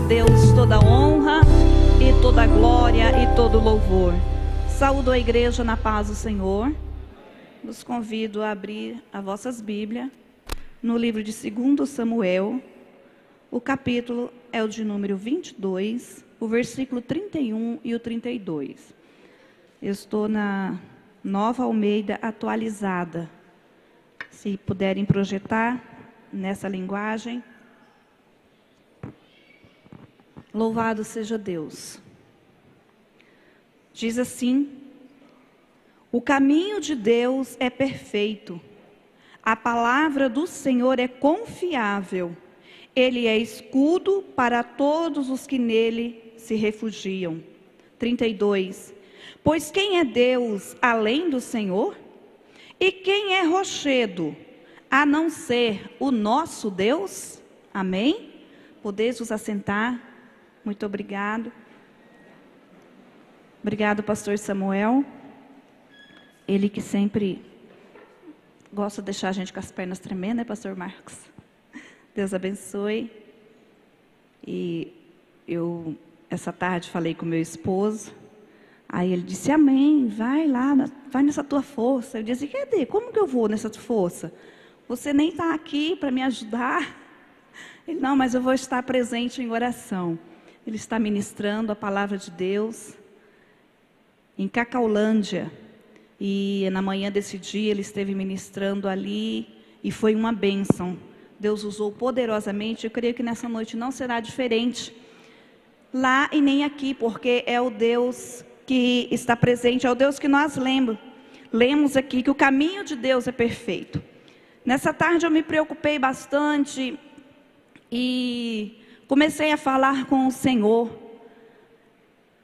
A Deus toda a honra e toda a glória e todo o louvor. Saúdo a igreja na paz do Senhor. Vos convido a abrir as vossas Bíblias no livro de 2 Samuel. O capítulo é o de número 22, o versículo 31 e o 32. Eu estou na Nova Almeida atualizada. Se puderem projetar nessa linguagem. Louvado seja Deus. Diz assim: o caminho de Deus é perfeito, a palavra do Senhor é confiável, ele é escudo para todos os que nele se refugiam. 32. Pois quem é Deus além do Senhor? E quem é rochedo, a não ser o nosso Deus? Amém? Podeis vos assentar. Muito obrigado. Obrigado, pastor Samuel. Ele que sempre gosta de deixar a gente com as pernas tremendo, né, pastor Marcos? Deus abençoe. E eu, essa tarde, falei com meu esposo. Aí ele disse, amém, vai lá, vai nessa tua força. Eu disse, cadê? Como que eu vou nessa tua força? Você nem está aqui para me ajudar. Ele, não, mas eu vou estar presente em oração. Ele está ministrando a palavra de Deus em Cacaulândia. E na manhã desse dia ele esteve ministrando ali e foi uma bênção. Deus usou poderosamente. Eu creio que nessa noite não será diferente. Lá e nem aqui, porque é o Deus que está presente, é o Deus que nós lemos aqui, que o caminho de Deus é perfeito. Nessa tarde eu me preocupei bastante e comecei a falar com o Senhor.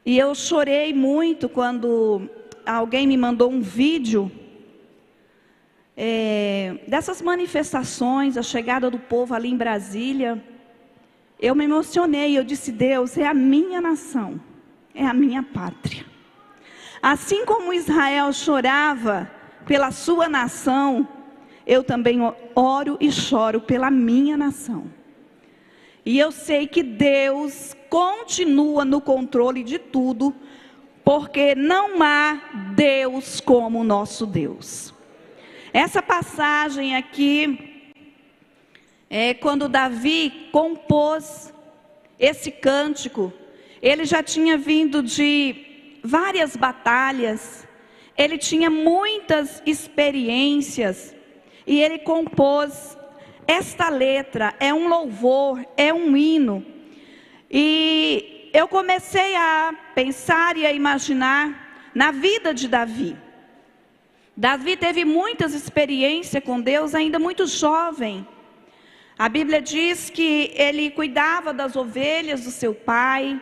E eu chorei muito quando alguém me mandou um vídeo dessas manifestações, a chegada do povo ali em Brasília. Eu me emocionei, eu disse, Deus, é a minha nação, é a minha pátria. Assim como Israel chorava pela sua nação, eu também oro e choro pela minha nação. E eu sei que Deus continua no controle de tudo, porque não há Deus como o nosso Deus. Essa passagem aqui é quando Davi compôs esse cântico. Ele já tinha vindo de várias batalhas, ele tinha muitas experiências, e ele compôs esta letra. É um louvor, é um hino. E eu comecei a pensar e a imaginar na vida de Davi. Davi teve muitas experiências com Deus, ainda muito jovem. A Bíblia diz que ele cuidava das ovelhas do seu pai,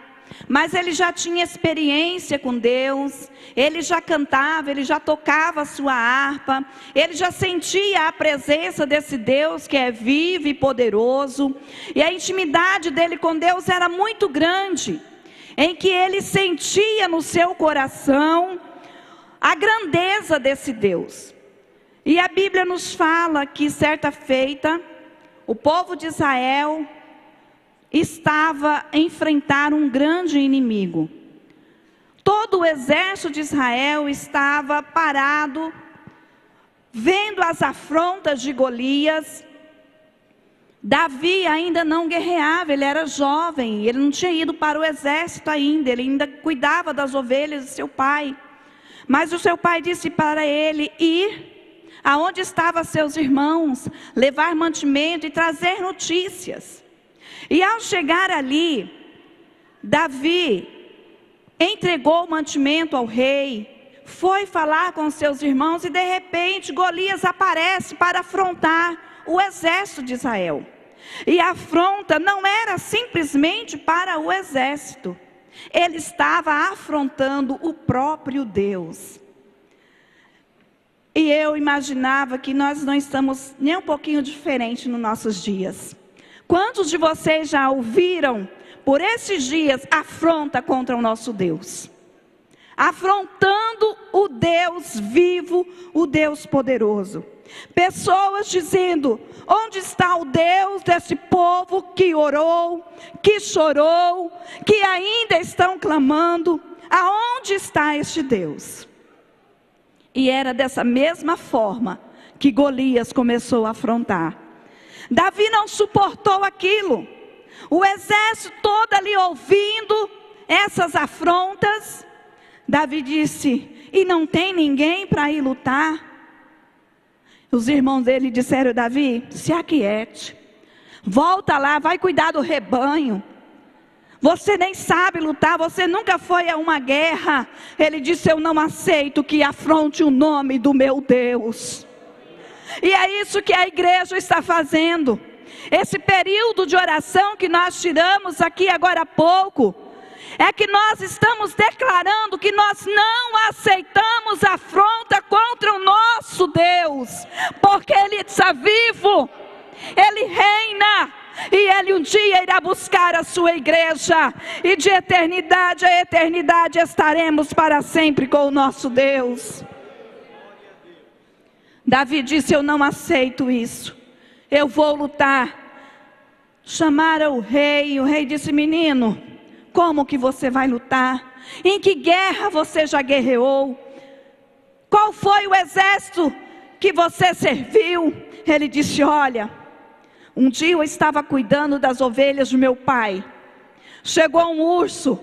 mas ele já tinha experiência com Deus, ele já cantava, ele já tocava a sua harpa, ele já sentia a presença desse Deus que é vivo e poderoso, e a intimidade dele com Deus era muito grande, em que ele sentia no seu coração a grandeza desse Deus. E a Bíblia nos fala que certa feita, o povo de Israel estava a enfrentar um grande inimigo. Todo o exército de Israel estava parado, vendo as afrontas de Golias. Davi ainda não guerreava, ele era jovem, ele não tinha ido para o exército ainda, ele ainda cuidava das ovelhas de seu pai. Mas o seu pai disse para ele ir aonde estavam seus irmãos, levar mantimento e trazer notícias. E ao chegar ali, Davi entregou o mantimento ao rei, foi falar com seus irmãos e de repente Golias aparece para afrontar o exército de Israel. E a afronta não era simplesmente para o exército, ele estava afrontando o próprio Deus. E eu imaginava que nós não estamos nem um pouquinho diferente nos nossos dias. Quantos de vocês já ouviram por esses dias afronta contra o nosso Deus? Afrontando o Deus vivo, o Deus poderoso. Pessoas dizendo: onde está o Deus desse povo que orou, que chorou, que ainda estão clamando? Aonde está este Deus? E era dessa mesma forma que Golias começou a afrontar. Davi não suportou aquilo. O exército todo ali ouvindo essas afrontas. Davi disse: e não tem ninguém para ir lutar? Os irmãos dele disseram: Davi, se aquiete, volta lá, vai cuidar do rebanho. Você nem sabe lutar, você nunca foi a uma guerra. Ele disse: eu não aceito que afronte o nome do meu Deus. E é isso que a igreja está fazendo. Esse período de oração que nós tiramos aqui agora há pouco, é que nós estamos declarando que nós não aceitamos afronta contra o nosso Deus, porque Ele está vivo, Ele reina, e Ele um dia irá buscar a sua igreja, e de eternidade a eternidade estaremos para sempre com o nosso Deus. Davi disse: eu não aceito isso, eu vou lutar. Chamaram o rei disse: menino, como que você vai lutar? Em que guerra você já guerreou? Qual foi o exército que você serviu? Ele disse: olha, um dia eu estava cuidando das ovelhas do meu pai. Chegou um urso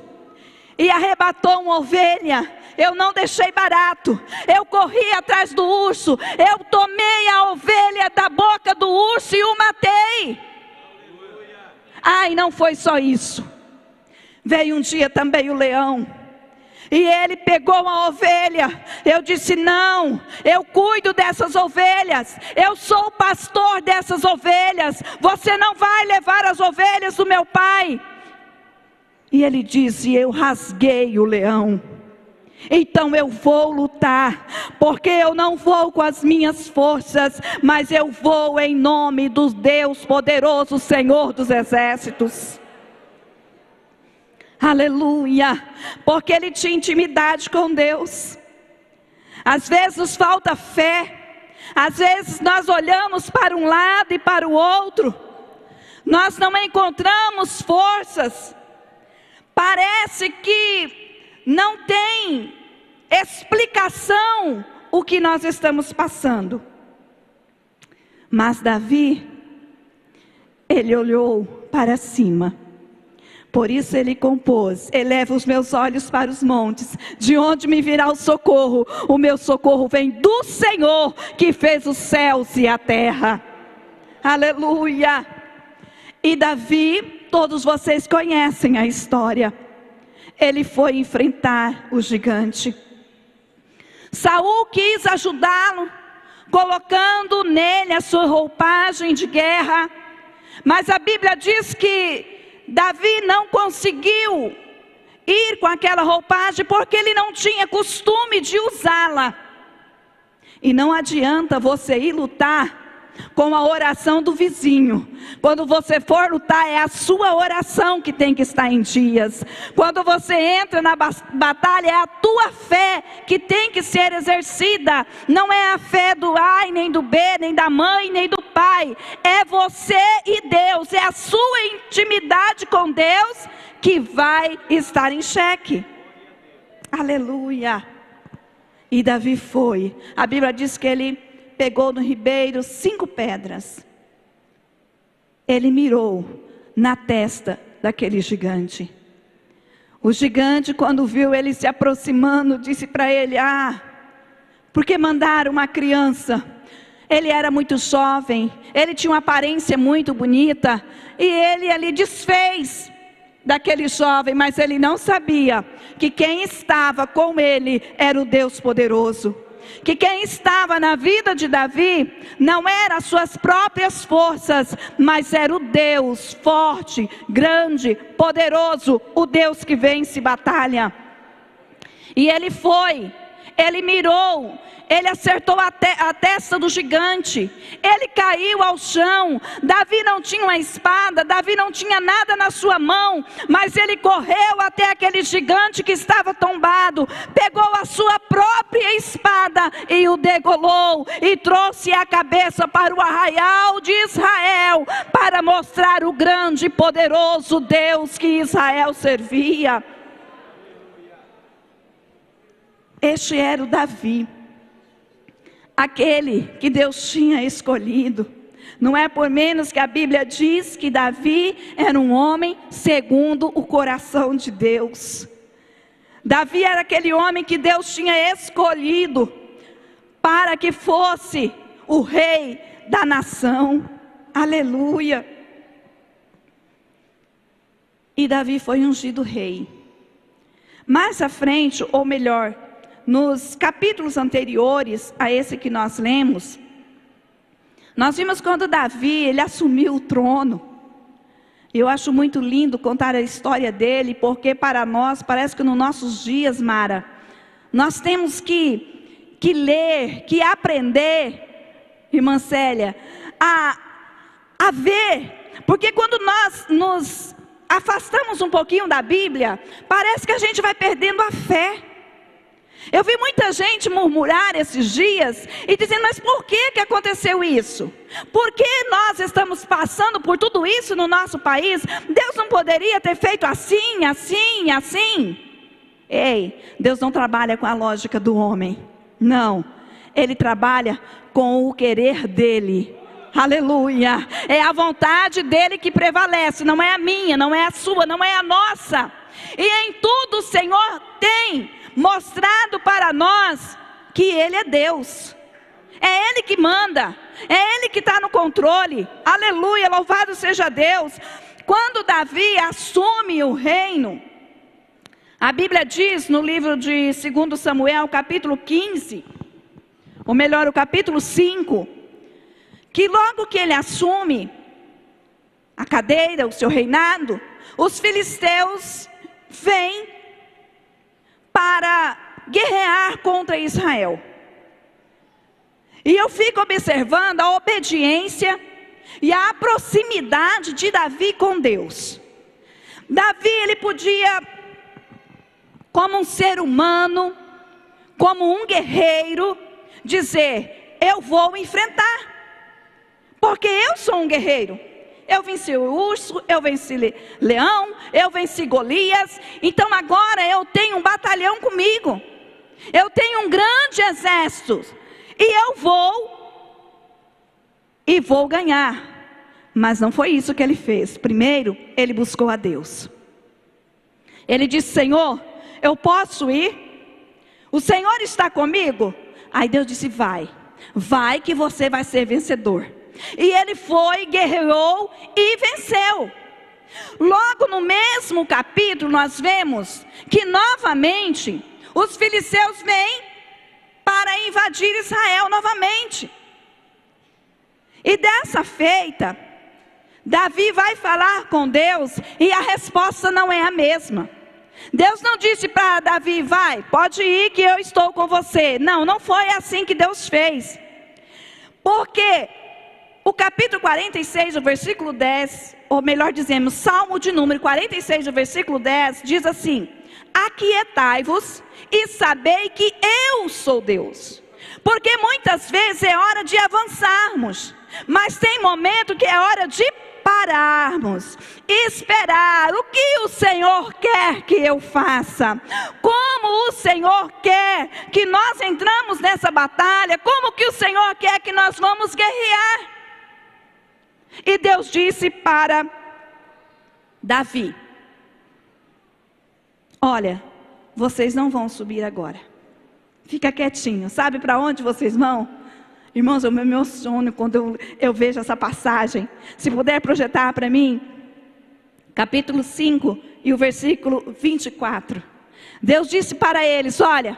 e arrebatou uma ovelha. Eu não deixei barato, eu corri atrás do urso, eu tomei a ovelha da boca do urso e o matei. Ai, não foi só isso. Veio um dia também o leão, e ele pegou a ovelha. Eu disse: não, eu cuido dessas ovelhas, eu sou o pastor dessas ovelhas, você não vai levar as ovelhas do meu pai. E ele disse: eu rasguei o leão, então eu vou lutar, porque eu não vou com as minhas forças, mas eu vou em nome do Deus poderoso, Senhor dos exércitos. Aleluia, porque ele tinha intimidade com Deus. Às vezes nos falta fé, às vezes nós olhamos para um lado e para o outro, nós não encontramos forças, parece que não tem explicação o que nós estamos passando. Mas Davi, ele olhou para cima. Por isso ele compôs: eleva os meus olhos para os montes, de onde me virá o socorro? O meu socorro vem do Senhor, que fez os céus e a terra. Aleluia. E Davi, todos vocês conhecem a história. Ele foi enfrentar o gigante. Saul quis ajudá-lo, colocando nele a sua roupagem de guerra. Mas a Bíblia diz que Davi não conseguiu ir com aquela roupagem, porque ele não tinha costume de usá-la. E não adianta você ir lutar com a oração do vizinho. Quando você for lutar, é a sua oração que tem que estar em dias. Quando você entra na batalha, é a tua fé que tem que ser exercida. Não é a fé do A, nem do B, nem da mãe, nem do pai. É você e Deus, é a sua intimidade com Deus que vai estar em xeque. Aleluia. E Davi foi. A Bíblia diz que ele pegou no ribeiro 5 pedras. Ele mirou na testa daquele gigante. O gigante, quando viu ele se aproximando, disse para ele: por que mandaram uma criança? Ele era muito jovem, ele tinha uma aparência muito bonita, e ele ali desfez daquele jovem, mas ele não sabia que quem estava com ele era o Deus poderoso. Que quem estava na vida de Davi não eram as suas próprias forças, mas era o Deus forte, grande, poderoso, o Deus que vence batalha. E ele foi, ele mirou, ele acertou a testa do gigante, ele caiu ao chão. Davi não tinha uma espada, Davi não tinha nada na sua mão, mas ele correu até aquele gigante que estava tombado, pegou a sua própria espada e o degolou, e trouxe a cabeça para o arraial de Israel, para mostrar o grande e poderoso Deus que Israel servia. Este era o Davi, aquele que Deus tinha escolhido. Não é por menos que a Bíblia diz que Davi era um homem segundo o coração de Deus. Davi era aquele homem que Deus tinha escolhido para que fosse o rei da nação. Aleluia! E Davi foi ungido rei. Mais à frente, ou melhor, nos capítulos anteriores a esse que nós lemos, nós vimos quando Davi, ele assumiu o trono. Eu acho muito lindo contar a história dele, porque para nós, parece que nos nossos dias, Mara, nós temos que ler, que aprender, irmã Célia, a ver, porque quando nós nos afastamos um pouquinho da Bíblia, parece que a gente vai perdendo a fé. Eu vi muita gente murmurar esses dias e dizendo, mas por que aconteceu isso? Por que nós estamos passando por tudo isso no nosso país? Deus não poderia ter feito assim, assim, assim? Ei, Deus não trabalha com a lógica do homem. Não, Ele trabalha com o querer dEle. Aleluia, é a vontade dEle que prevalece, não é a minha, não é a sua, não é a nossa. E em tudo o Senhor tem mostrado para nós que Ele é Deus, é Ele que manda, é Ele que está no controle. Aleluia, louvado seja Deus. Quando Davi assume o reino, a Bíblia diz no livro de 2 Samuel, capítulo 15, ou melhor, o capítulo 5, que logo que ele assume a cadeira, o seu reinado, os filisteus vêm para guerrear contra Israel. E eu fico observando a obediência e a proximidade de Davi com Deus. Davi, ele podia, como um ser humano, como um guerreiro, dizer, eu vou enfrentar, porque eu sou um guerreiro. Eu venci o urso, eu venci leão, eu venci Golias. Então agora eu tenho um batalhão comigo. Eu tenho um grande exército. E eu vou ganhar. Mas não foi isso que ele fez. Primeiro, ele buscou a Deus. Ele disse, Senhor, eu posso ir? O Senhor está comigo? Aí Deus disse, vai que você vai ser vencedor. E ele foi, guerreou e venceu. Logo no mesmo capítulo nós vemos que novamente os filisteus vêm para invadir Israel novamente. E dessa feita, Davi vai falar com Deus e a resposta não é a mesma. Deus não disse para Davi, vai, pode ir que eu estou com você. Não, não foi assim que Deus fez. Porque o capítulo 46, o versículo 10, ou melhor dizemos, Salmo de número 46, o versículo 10, diz assim, aquietai-vos e sabei que eu sou Deus. Porque muitas vezes é hora de avançarmos, mas tem momento que é hora de pararmos, esperar o que o Senhor quer que eu faça, como o Senhor quer que nós entramos nessa batalha, como que o Senhor quer que nós vamos guerrear. E Deus disse para Davi, olha, vocês não vão subir agora, fica quietinho. Sabe para onde vocês vão? Irmãos, eu me emociono quando eu vejo essa passagem. Se puder projetar para mim, capítulo 5 e o versículo 24. Deus disse para eles, olha,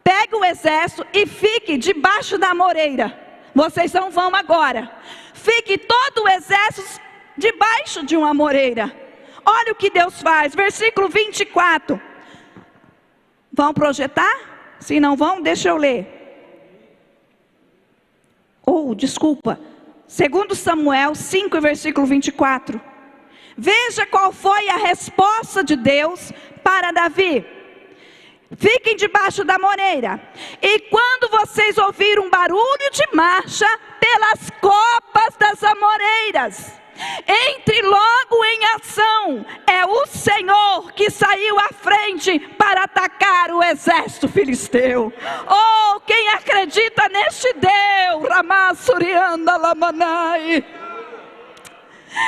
pegue o exército e fique debaixo da moreira. Vocês não vão agora. Fique todo o exército debaixo de uma moreira. Olha o que Deus faz, versículo 24. Vão projetar? Se não vão, deixa eu ler. Desculpa. 2 Samuel 5, versículo 24. Veja qual foi a resposta de Deus para Davi. Fiquem debaixo da moreira. E quando vocês ouvirem um barulho de marcha pelas copas das amoreiras, entre logo em ação. É o Senhor que saiu à frente para atacar o exército filisteu. Quem acredita neste Deus? Ramassurianda Lamanai.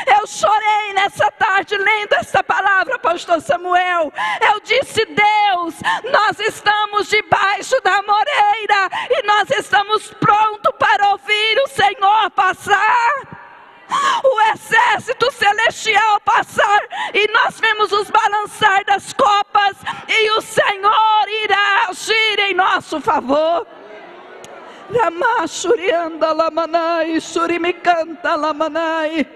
Eu chorei nessa tarde lendo essa palavra, pastor Samuel. Eu disse: Deus, nós estamos debaixo da moreira e nós estamos prontos para ouvir o Senhor passar. O exército celestial passar, e nós vemos os balançar das copas, e o Senhor irá agir em nosso favor. Ramachurianda Lamanai, Surimicanta Lamanai.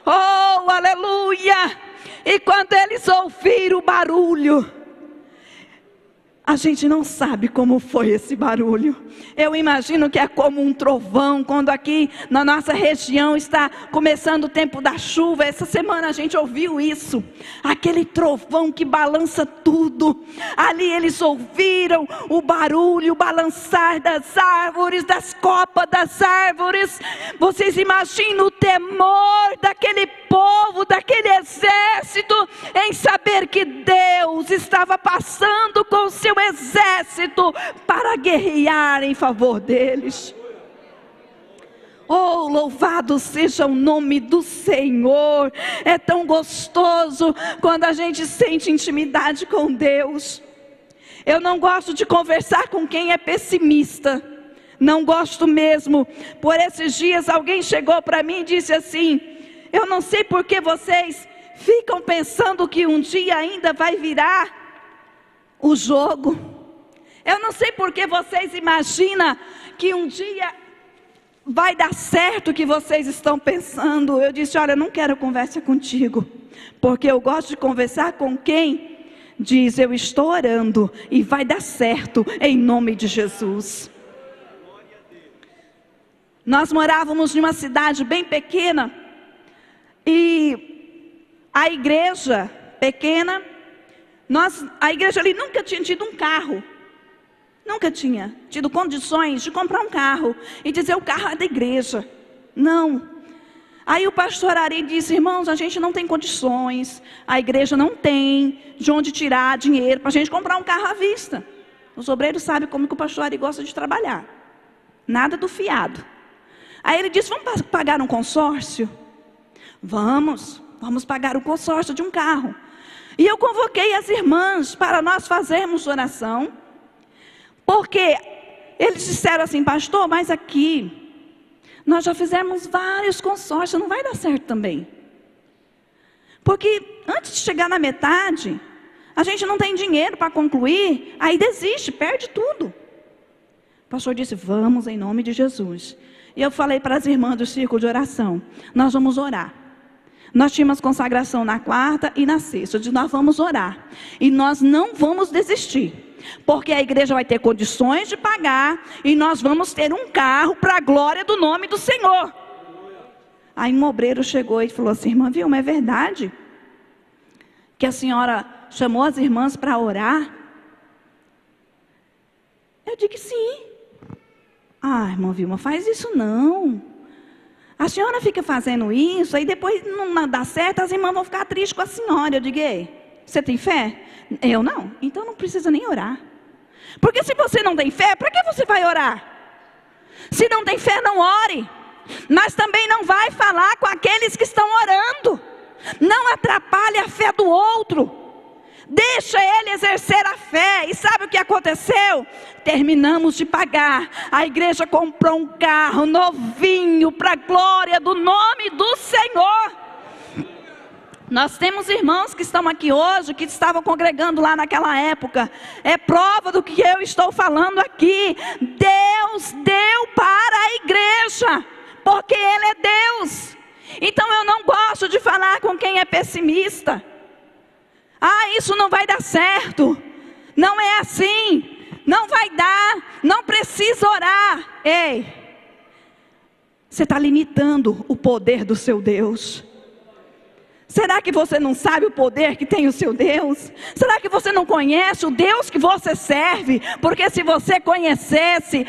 Oh, aleluia! E quando eles ouviram o barulho, a gente não sabe como foi esse barulho. Eu imagino que é como um trovão, quando aqui na nossa região está começando o tempo da chuva. Essa semana a gente ouviu isso. Aquele trovão que balança tudo. Ali eles ouviram o barulho, o balançar das árvores, das copas das árvores. Vocês imaginam o temor daquele povo, daquele exército, em saber que Deus estava passando com o seu exército para guerrear em favor deles. Oh, louvado seja o nome do Senhor. É tão gostoso quando a gente sente intimidade com Deus. Eu não gosto de conversar com quem é pessimista. Não gosto mesmo. Por esses dias alguém chegou para mim e disse assim: eu não sei por que vocês ficam pensando que um dia ainda vai virar o jogo. Eu não sei por que vocês imaginam que um dia vai dar certo o que vocês estão pensando. Eu disse: olha, eu não quero conversa contigo, porque eu gosto de conversar com quem diz: eu estou orando e vai dar certo em nome de Jesus. Nós morávamos em uma cidade bem pequena, e a igreja pequena, a igreja ali nunca tinha tido um carro. Nunca tinha tido condições de comprar um carro e dizer: o carro é da igreja. Não. Aí o pastor Ari disse: irmãos, a gente não tem condições, a igreja não tem de onde tirar dinheiro para a gente comprar um carro à vista. Os obreiros sabem como que o pastor Ari gosta de trabalhar. Nada do fiado. Aí ele disse: vamos pagar um consórcio? Vamos pagar o consórcio de um carro. E eu convoquei as irmãs para nós fazermos oração. Porque eles disseram assim: pastor, mas aqui nós já fizemos vários consórcios, não vai dar certo também. Porque antes de chegar na metade, a gente não tem dinheiro para concluir, aí desiste, perde tudo. O pastor disse: vamos em nome de Jesus. E eu falei para as irmãs do círculo de oração: nós vamos orar. Nós tínhamos consagração na quarta e na sexta. Eu disse: nós vamos orar. E nós não vamos desistir. Porque a igreja vai ter condições de pagar. E nós vamos ter um carro para a glória do nome do Senhor. Aí um obreiro chegou e falou assim: irmã Vilma, é verdade que a senhora chamou as irmãs para orar? Eu digo: sim. Ah, irmã Vilma, faz isso não. A senhora fica fazendo isso, aí depois não dá certo, as irmãs vão ficar tristes com a senhora. Eu digo: ei, você tem fé? Eu não. Então não precisa nem orar. Porque se você não tem fé, para que você vai orar? Se não tem fé, não ore. Mas também não vai falar com aqueles que estão orando. Não atrapalhe a fé do outro. Deixa ele exercer a fé. E sabe o que aconteceu? Terminamos de pagar. A igreja comprou um carro novinho para a glória do nome do Senhor. Nós temos irmãos que estão aqui hoje, que estavam congregando lá naquela época. É prova do que eu estou falando aqui. Deus deu para a igreja, porque Ele é Deus. Então eu não gosto de falar com quem é pessimista. Ah, isso não vai dar certo. Não é assim, não vai dar, não precisa orar. Ei, você está limitando o poder do seu Deus. Será que você não sabe o poder que tem o seu Deus? Será que você não conhece o Deus que você serve? Porque se você conhecesse,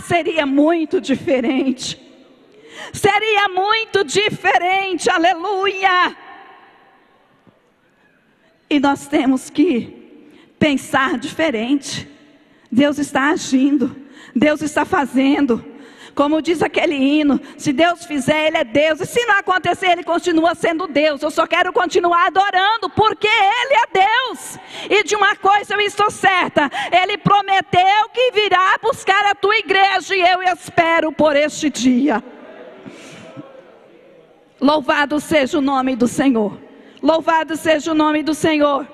seria muito diferente. Seria muito diferente, aleluia. E nós temos que pensar diferente. Deus está agindo, Deus está fazendo. Como diz aquele hino, se Deus fizer, Ele é Deus. E se não acontecer, Ele continua sendo Deus. Eu só quero continuar adorando, porque Ele é Deus. E de uma coisa eu estou certa, Ele prometeu que virá buscar a tua igreja. E eu espero por este dia. Louvado seja o nome do Senhor. Louvado seja o nome do Senhor.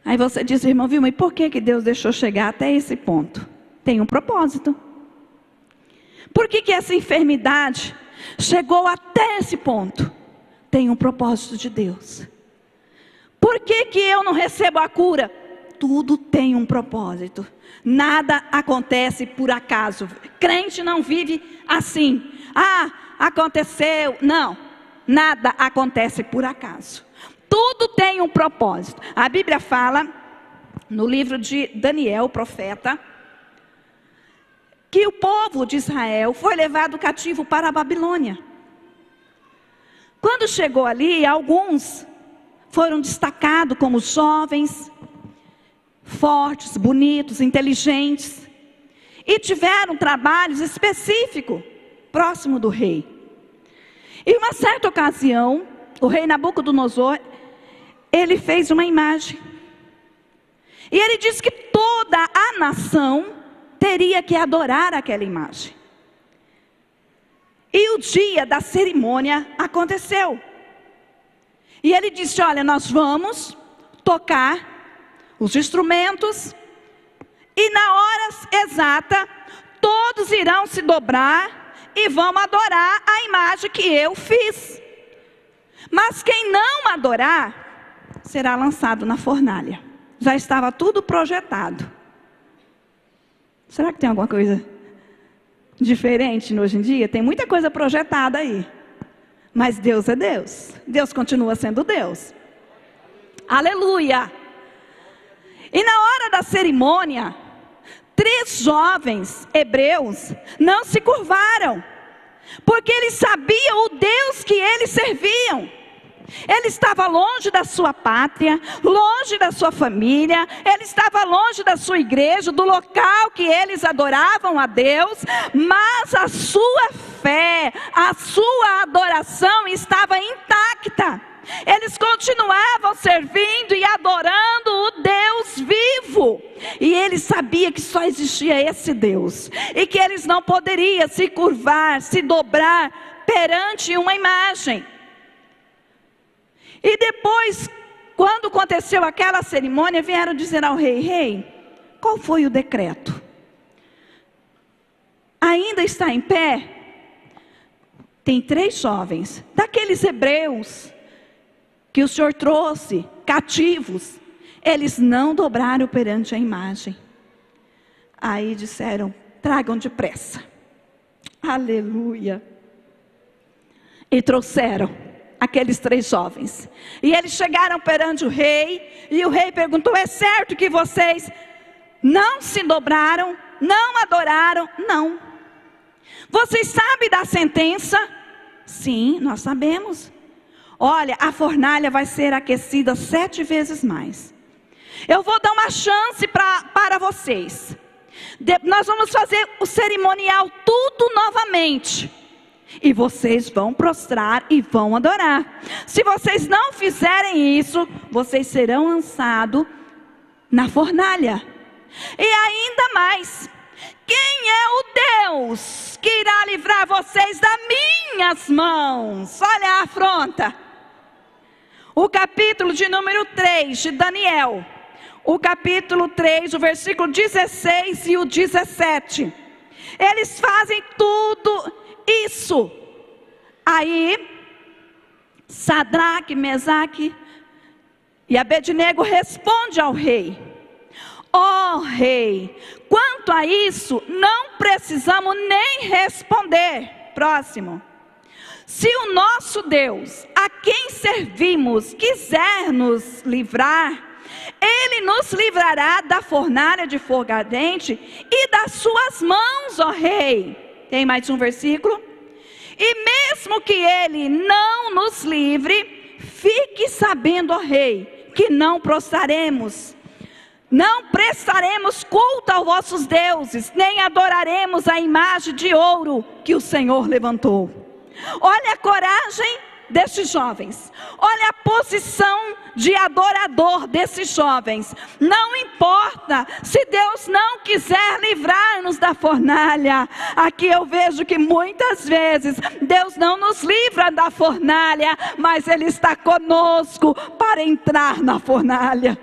Aí você diz, irmão Vilma, e por que Deus deixou chegar até esse ponto? Tem um propósito. Por que essa enfermidade chegou até esse ponto? Tem um propósito de Deus. Por que eu não recebo a cura? Tudo tem um propósito. Nada acontece por acaso. Crente não vive assim. Aconteceu. Não, nada acontece por acaso. Tudo tem um propósito. A Bíblia fala, no livro de Daniel, profeta, que o povo de Israel foi levado cativo para a Babilônia. Quando chegou ali, alguns foram destacados como jovens, fortes, bonitos, inteligentes, e tiveram trabalhos específicos próximo do rei. Em uma certa ocasião, o rei Nabucodonosor, ele fez uma imagem. E ele disse que toda a nação teria que adorar aquela imagem. E o dia da cerimônia aconteceu. E ele disse, olha, nós vamos tocar os instrumentos, e na hora exata, todos irão se dobrar e vão adorar a imagem que eu fiz. Mas quem não adorar, será lançado na fornalha. Já estava tudo projetado. Será que tem alguma coisa diferente hoje em dia? Tem muita coisa projetada aí. Mas Deus é Deus. Deus continua sendo Deus. Aleluia! E na hora da cerimônia, 3 jovens hebreus não se curvaram, porque eles sabiam o Deus que eles serviam. Ele estava longe da sua pátria, longe da sua família, ele estava longe da sua igreja, do local que eles adoravam a Deus, mas a sua fé, a sua adoração estava intacta. Eles continuavam servindo e adorando o Deus vivo. E eles sabiam que só existia esse Deus, e que eles não poderiam se curvar, se dobrar perante uma imagem. E depois, quando aconteceu aquela cerimônia, vieram dizer ao rei, rei, qual foi o decreto? Ainda está em pé? Tem 3 jovens, daqueles hebreus, que o Senhor trouxe, cativos, eles não dobraram perante a imagem. Aí disseram, tragam depressa. Aleluia. E trouxeram aqueles 3 jovens. E eles chegaram perante o rei, e o rei perguntou, é certo que vocês não se dobraram, não adoraram? Não. Vocês sabem da sentença? Sim, nós sabemos. Olha, a fornalha vai ser aquecida 7 vezes mais. Eu vou dar uma chance para vocês. Nós vamos fazer o cerimonial tudo novamente. E vocês vão prostrar e vão adorar. Se vocês não fizerem isso, vocês serão lançados na fornalha. E ainda mais, quem é o Deus que irá livrar vocês das minhas mãos? Olha a afronta. O capítulo de número 3 de Daniel. O capítulo 3, o versículo 16 e o 17. Eles fazem tudo isso. Aí, Sadraque, Mesaque E Abednego responde ao rei: ó rei, quanto a isso, não precisamos nem responder. Próximo. Se o nosso Deus, a quem servimos, quiser nos livrar, Ele nos livrará da fornalha de fogo ardente e das suas mãos, ó rei. Tem mais um versículo? E mesmo que Ele não nos livre, fique sabendo, ó rei, que não prostraremos. Não prestaremos culto aos vossos deuses, nem adoraremos a imagem de ouro que o Senhor levantou. Olha a coragem destes jovens, olha a posição de adorador desses jovens. Não importa se Deus não quiser livrar-nos da fornalha. Aqui eu vejo que muitas vezes Deus não nos livra da fornalha, mas Ele está conosco para entrar na fornalha.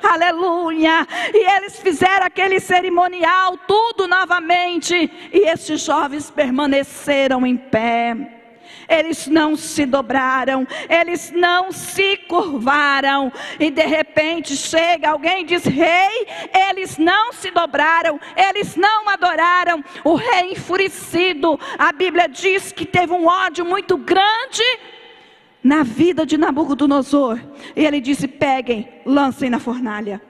Aleluia. E eles fizeram aquele cerimonial, tudo novamente, e estes jovens permaneceram em pé. Eles não se dobraram, eles não se curvaram. E de repente chega alguém e diz: rei, eles não se dobraram, eles não adoraram. O rei enfurecido, a Bíblia diz que teve um ódio muito grande na vida de Nabucodonosor. E ele disse: peguem, lancem na fornalha.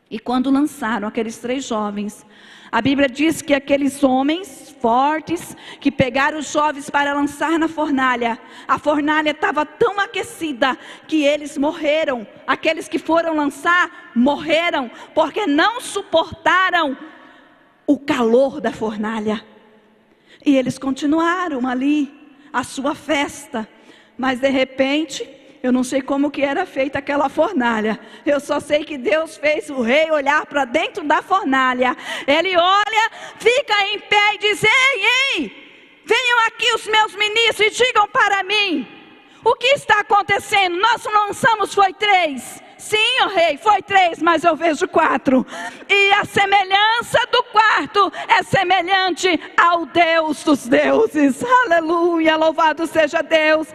E quando lançaram aqueles 3 jovens, a Bíblia diz que aqueles homens fortes que pegaram os jovens para lançar na fornalha, a fornalha estava tão aquecida que eles morreram. Aqueles que foram lançar morreram, porque não suportaram o calor da fornalha. E eles continuaram ali a sua festa. Mas de repente, eu não sei como que era feita aquela fornalha. Eu só sei que Deus fez o rei olhar para dentro da fornalha. Ele olha, fica em pé e diz: ei, venham aqui os meus ministros e digam para mim, o que está acontecendo? Nós lançamos, foi 3. Sim, ó rei, foi 3, mas eu vejo 4. E a semelhança do quarto é semelhante ao Deus dos deuses. Aleluia, louvado seja Deus.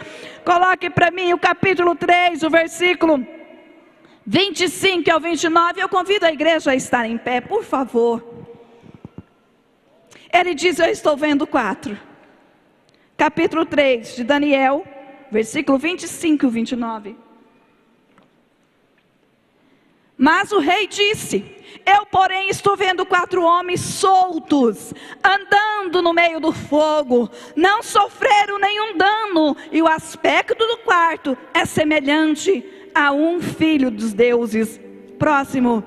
Coloque para mim o capítulo 3, o versículo 25 ao 29. Eu convido a igreja a estar em pé, por favor. Ele diz: eu estou vendo 4. Capítulo 3 de Daniel, versículo 25 e 29. Mas o rei disse: eu porém estou vendo 4 homens soltos, andando no meio do fogo, não sofreram nenhum dano, e o aspecto do quarto é semelhante a um filho dos deuses. Próximo.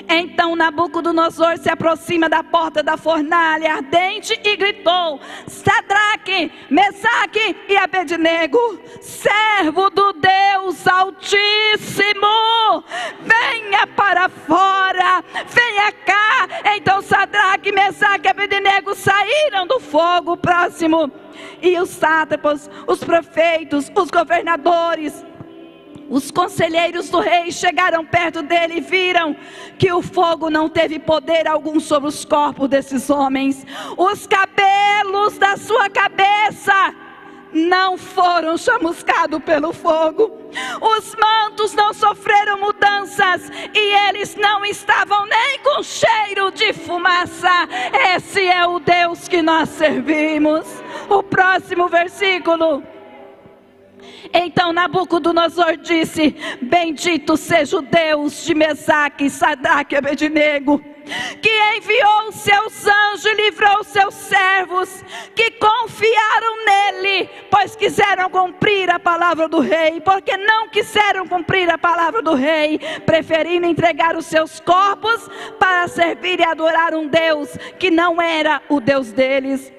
Então Nabucodonosor se aproxima da porta da fornalha ardente e gritou: Sadraque, Mesaque e Abednego, servo do Deus Altíssimo, venha para fora, venha cá. Então Sadraque, Mesaque e Abednego saíram do fogo. Próximo. E os sátrapas, os prefeitos, os governadores, os conselheiros do rei chegaram perto dele e viram que o fogo não teve poder algum sobre os corpos desses homens. Os cabelos da sua cabeça não foram chamuscados pelo fogo. Os mantos não sofreram mudanças e eles não estavam nem com cheiro de fumaça. Esse é o Deus que nós servimos. O próximo versículo. Então Nabucodonosor disse: bendito seja o Deus de Mesaque, Sadraque e Abednego, que enviou os seus anjos e livrou os seus servos, que confiaram nele, pois quiseram cumprir a palavra do rei. Porque não quiseram cumprir a palavra do rei, preferindo entregar os seus corpos para servir e adorar um Deus que não era o Deus deles.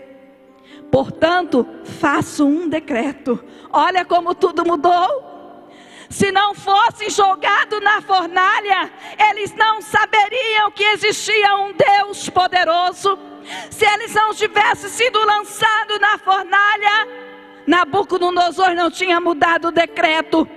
Portanto, faço um decreto. Olha como tudo mudou. Se não fossem jogados na fornalha, eles não saberiam que existia um Deus poderoso. Se eles não tivessem sido lançados na fornalha, Nabucodonosor não tinha mudado o decreto.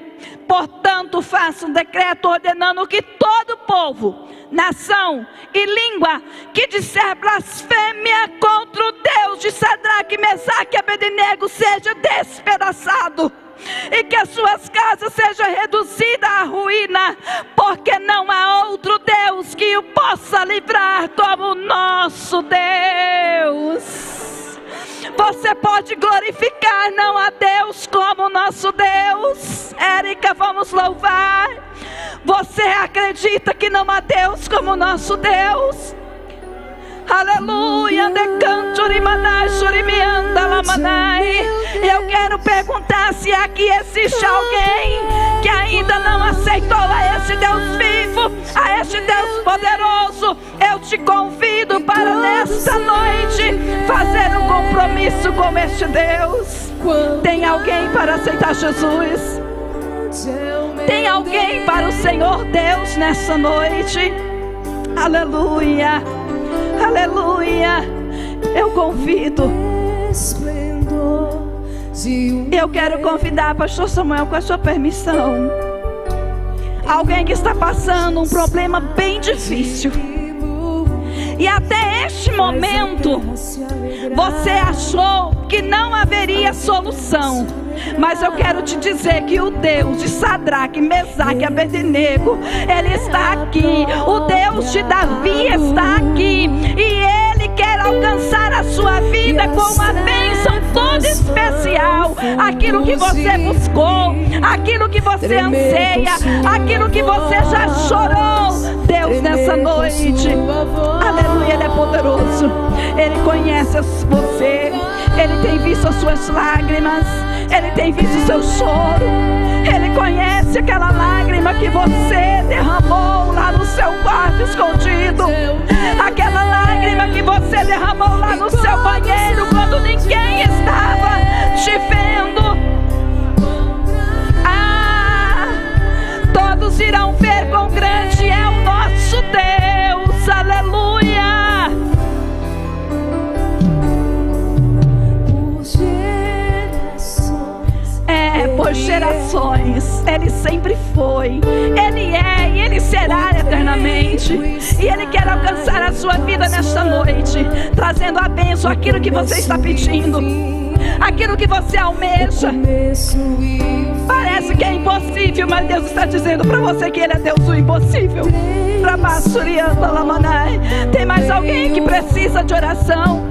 Portanto, faço um decreto ordenando que todo povo, nação e língua que disser blasfêmia contra o Deus de Sadraque, Mesaque e Abednego seja despedaçado. e que as suas casas sejam reduzidas à ruína, porque não há outro Deus que o possa livrar como o nosso Deus. Você pode glorificar, não há Deus como o nosso Deus. Érica, vamos louvar. Você acredita que não há Deus como o nosso Deus? Aleluia. Eu quero perguntar se aqui existe alguém que ainda não aceitou a este Deus vivo, a este Deus poderoso. Eu te convido para nesta noite fazer um compromisso com este Deus. Tem alguém para aceitar Jesus? Tem alguém para o Senhor Deus nessa noite? Aleluia. Aleluia. Eu convido. Eu quero convidar pastor Samuel, com a sua permissão, alguém que está passando um problema bem difícil, e até este momento você achou que não haveria solução. Mas eu quero te dizer que o Deus de Sadraque, Mesaque e Abednego, Ele está aqui. O Deus de Davi está aqui, e Ele quer alcançar a sua vida com uma bênção toda especial. Aquilo que você buscou, aquilo que você anseia, aquilo que você já chorou, Deus nessa noite, aleluia, Ele é poderoso. Ele conhece você, Ele tem visto as suas lágrimas, Ele tem visto o seu choro, Ele conhece aquela lágrima que você derramou lá no seu quarto escondido, aquela lágrima que você derramou lá no seu banheiro quando ninguém estava te vendo. Todos irão ver quão grande é o nosso Deus. Aleluia. Por gerações, Ele sempre foi, Ele é e Ele será eternamente. E Ele quer alcançar a sua vida nesta noite, trazendo a bênção, aquilo que você está pedindo, aquilo que você almeja. Parece que é impossível, mas Deus está dizendo para você que Ele é Deus do impossível. Tem mais alguém que precisa de oração?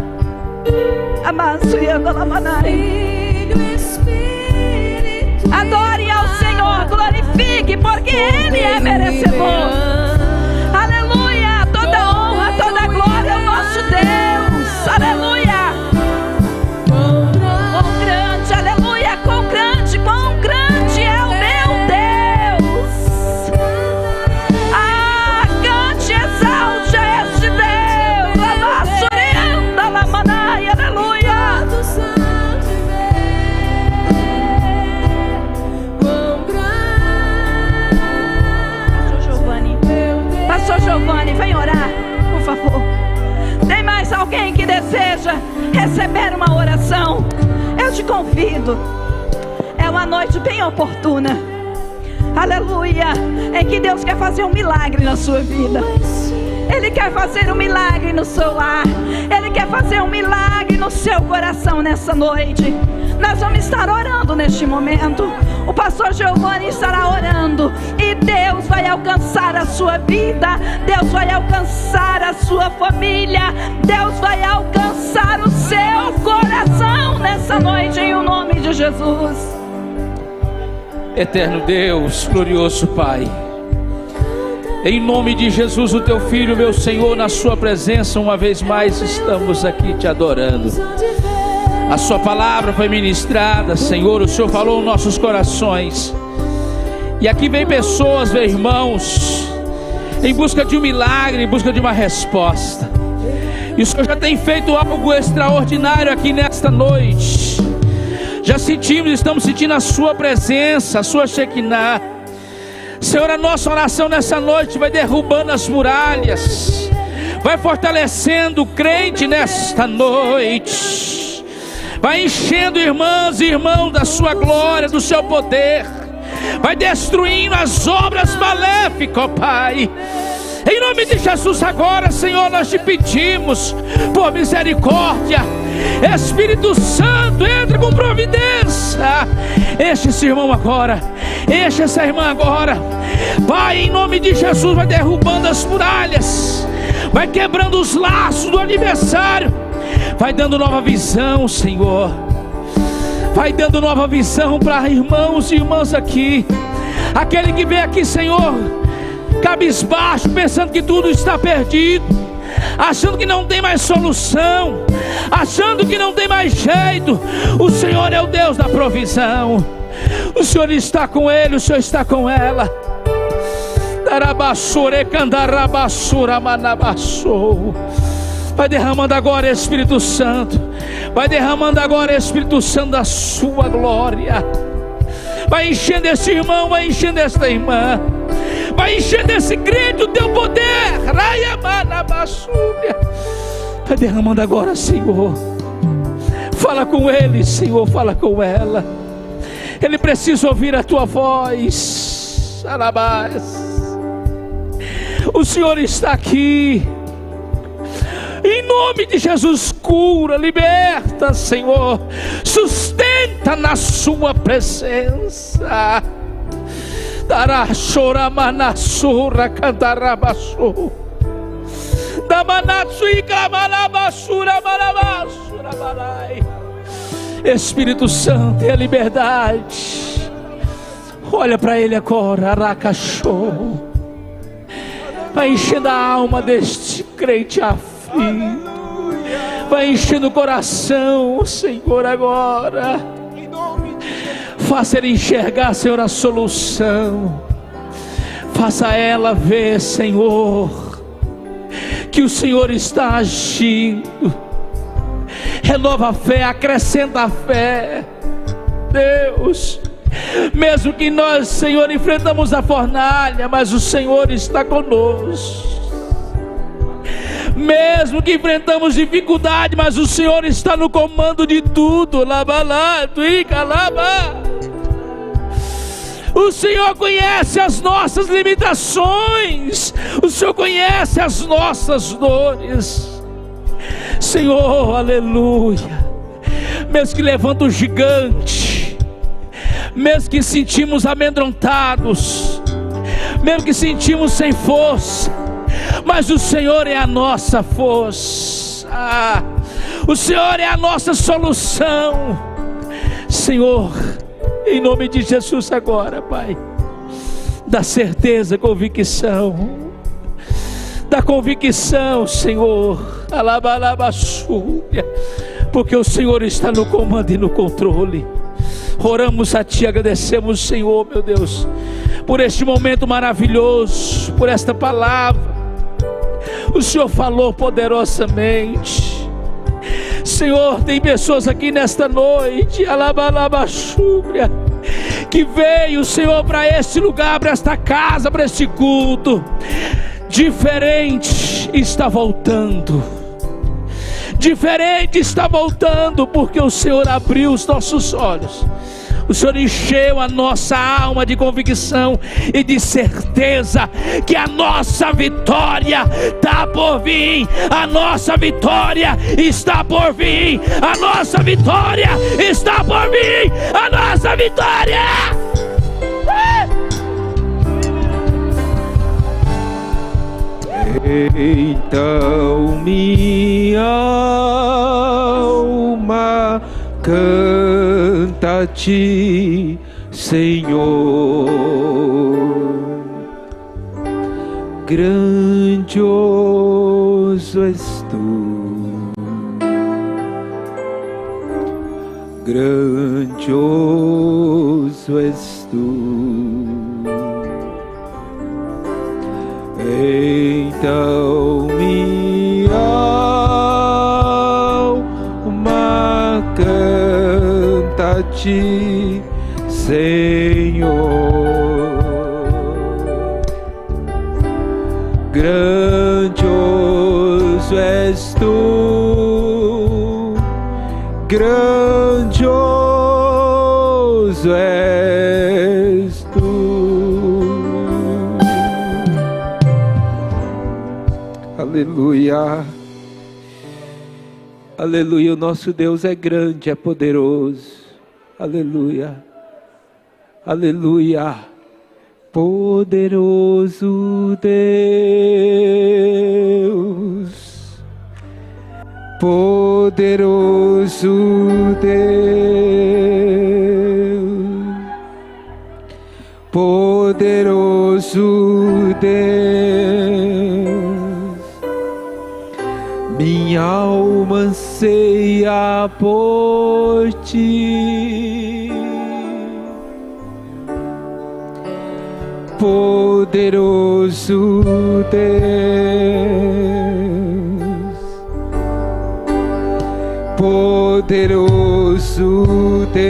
Adore ao Senhor, glorifique, porque Ele é merecedor. Aleluia, toda honra, toda glória ao nosso Deus. Aleluia. Quão grande, aleluia, quão grande é o meu Deus. Cante, exalte a este Deus. Alassurianda, lamanai, aleluia. Pastor Giovanni, vem orar, por favor. Tem mais alguém que deseja receber uma oração? Eu te convido. É uma noite bem oportuna, aleluia, em que Deus quer fazer um milagre na sua vida. Ele quer fazer um milagre no seu lar. Ele quer fazer um milagre no seu coração nessa noite. Nós vamos estar orando neste momento. O pastor Giovanni estará orando, e Deus vai alcançar a sua vida, Deus vai alcançar a sua família, Deus vai alcançar o seu coração nessa noite, em o nome de Jesus. Eterno Deus, glorioso Pai, em nome de Jesus, o teu Filho, meu Senhor, na sua presença, uma vez mais estamos aqui te adorando. A sua palavra foi ministrada, Senhor, o Senhor falou em nossos corações. E aqui vem pessoas, meus irmãos, em busca de um milagre, em busca de uma resposta. E o Senhor já tem feito algo extraordinário aqui nesta noite. Já sentimos, estamos sentindo a sua presença, a sua Shekinah. Senhor, a nossa oração nessa noite vai derrubando as muralhas, vai fortalecendo o crente nesta noite. Vai enchendo irmãs e irmãos da sua glória, do seu poder. Vai destruindo as obras maléficas, ó Pai. Em nome de Jesus agora, Senhor, nós te pedimos por misericórdia. Espírito Santo, entra com providência. Enche esse irmão agora, enche essa irmã agora. Pai, em nome de Jesus, vai derrubando as muralhas, vai quebrando os laços do adversário, vai dando nova visão, Senhor. Vai dando nova visão para irmãos e irmãs aqui. Aquele que vem aqui, Senhor, cabisbaixo, pensando que tudo está perdido, achando que não tem mais solução, achando que não tem mais jeito. O Senhor é o Deus da provisão. O Senhor está com ele, o Senhor está com ela. Vai derramando agora, Espírito Santo. Vai derramando agora, Espírito Santo, da sua glória. Vai enchendo esse irmão, vai enchendo esta irmã, vai enchendo esse crente o teu poder. Vai derramando agora, Senhor. Fala com ele, Senhor, fala com ela. Ele precisa ouvir a tua voz. O Senhor está aqui. Em nome de Jesus, cura, liberta, Senhor. Sustenta na sua presença. Dará chora manassura cantarabaçu. Da manatsu e camarabasura marabassura barai. Espírito Santo, é a liberdade. Olha para ele agora, aracachou. Vai enchendo a alma deste crente aflito. Vai enchendo o coração, Senhor, agora. Faça ele enxergar, Senhor, a solução. Faça ela ver, Senhor, que o Senhor está agindo. Renova a fé, acrescenta a fé, Deus. Mesmo que nós, Senhor, enfrentamos a fornalha, mas o Senhor está conosco. Mesmo que enfrentamos dificuldade, mas o Senhor está no comando de tudo. O Senhor conhece as nossas limitações, o Senhor conhece as nossas dores, Senhor, aleluia. Mesmo que levanta o gigante, mesmo que sentimos amedrontados, mesmo que sentimos sem força, mas o Senhor é a nossa força. O Senhor é a nossa solução, Senhor. Em nome de Jesus agora, Pai, dá certeza, convicção, dá convicção, Senhor, porque o Senhor está no comando e no controle. Oramos a Ti, agradecemos, Senhor, meu Deus, por este momento maravilhoso, por esta palavra. O Senhor falou poderosamente. Senhor, tem pessoas aqui nesta noite, que veio, Senhor, para este lugar, para esta casa, para este culto. Diferente está voltando. Diferente está voltando, porque o Senhor abriu os nossos olhos. O Senhor encheu a nossa alma de convicção e de certeza que a nossa vitória está por vir. A nossa vitória está por vir. A nossa vitória está por vir. A nossa vitória. Então minha alma canta a Ti, Senhor. Grandioso és Tu, grandioso és Tu. Então minha alma canta a Ti, Senhor. Grandioso és Tu, grandioso és Tu. Aleluia, aleluia. O nosso Deus é grande, é poderoso. Aleluia. Aleluia. Poderoso Deus, poderoso Deus, poderoso Deus, minha alma anseia por ti. Poderoso Deus, poderoso Deus,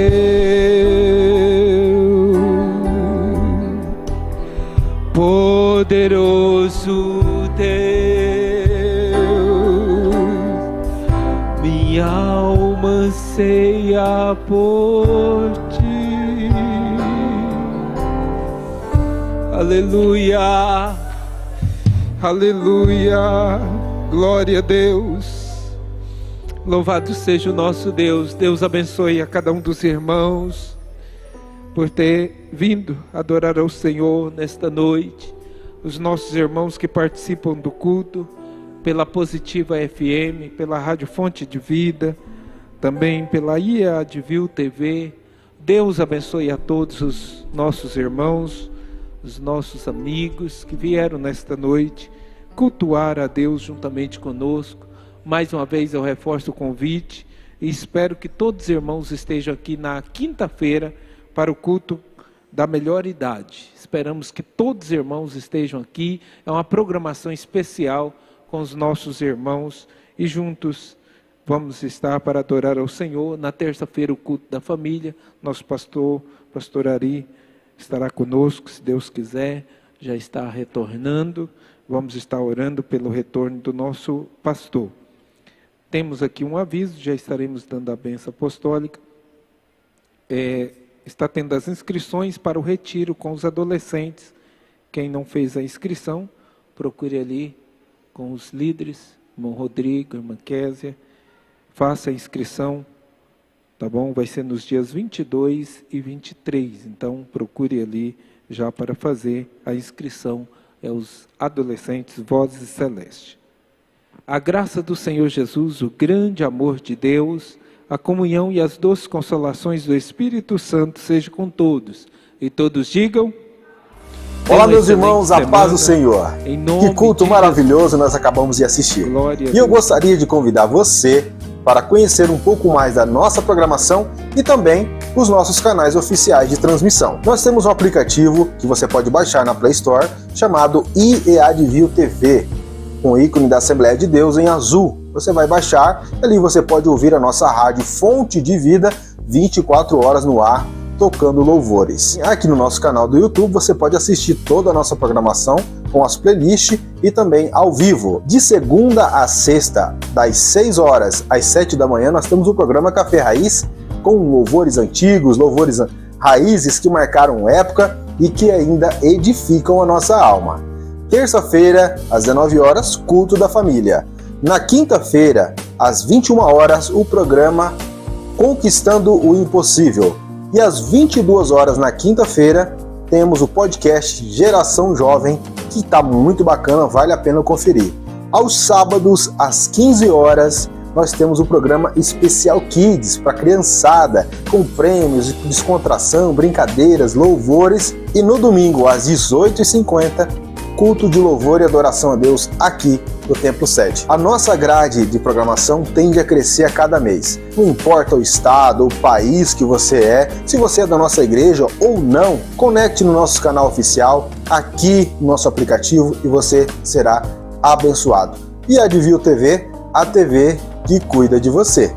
poderoso Deus, minha alma anseia por ti. Aleluia, aleluia, glória a Deus, louvado seja o nosso Deus. Deus abençoe a cada um dos irmãos por ter vindo adorar ao Senhor nesta noite, os nossos irmãos que participam do culto pela Positiva FM, pela Rádio Fonte de Vida, também pela IADVIL TV. Deus abençoe a todos os nossos irmãos, os nossos amigos que vieram nesta noite cultuar a Deus juntamente conosco. Mais uma vez eu reforço o convite e espero que todos os irmãos estejam aqui na quinta-feira para o culto da melhor idade. Esperamos que todos os irmãos estejam aqui. É uma programação especial com os nossos irmãos e juntos vamos estar para adorar ao Senhor. Na terça-feira o culto da família, nosso pastor Ari estará conosco, se Deus quiser, já está retornando. Vamos estar orando pelo retorno do nosso pastor. Temos aqui um aviso, já estaremos dando a bênção apostólica. Está tendo as inscrições para o retiro com os adolescentes. Quem não fez a inscrição, procure ali com os líderes, irmão Rodrigo, irmã Késia, faça a inscrição. Tá bom? Vai ser nos dias 22 e 23, então procure ali já para fazer a inscrição. Os adolescentes Vozes Celestes. A graça do Senhor Jesus, o grande amor de Deus, a comunhão e as doces consolações do Espírito Santo seja com todos. E todos digam: olá, meus irmãos, a paz do Senhor. Que culto maravilhoso nós acabamos de assistir. E eu gostaria de convidar você para conhecer um pouco mais da nossa programação e também os nossos canais oficiais de transmissão. Nós temos um aplicativo que você pode baixar na Play Store chamado IADVIL TV, com o ícone da Assembleia de Deus em azul. Você vai baixar, ali você pode ouvir a nossa rádio Fonte de Vida 24 horas no ar, tocando louvores. Aqui no nosso canal do YouTube você pode assistir toda a nossa programação com as playlists e também ao vivo. De segunda a sexta, das 6 horas às 7 da manhã, nós temos o programa Café Raiz, com louvores antigos, louvores raízes que marcaram época e que ainda edificam a nossa alma. Terça-feira, às 19 horas, culto da família. Na quinta-feira, às 21 horas, o programa Conquistando o Impossível. E às 22 horas na quinta-feira, temos o podcast Geração Jovem, que está muito bacana, vale a pena conferir. Aos sábados, às 15 horas, nós temos o programa Especial Kids, para criançada, com prêmios, descontração, brincadeiras, louvores. E no domingo, às 18h50, culto de louvor e adoração a Deus aqui no Templo 7. A nossa grade de programação tende a crescer a cada mês. Não importa o estado, o país que você é, se você é da nossa igreja ou não, conecte no nosso canal oficial, aqui no nosso aplicativo, e você será abençoado. E a IADVIL TV, a TV que cuida de você.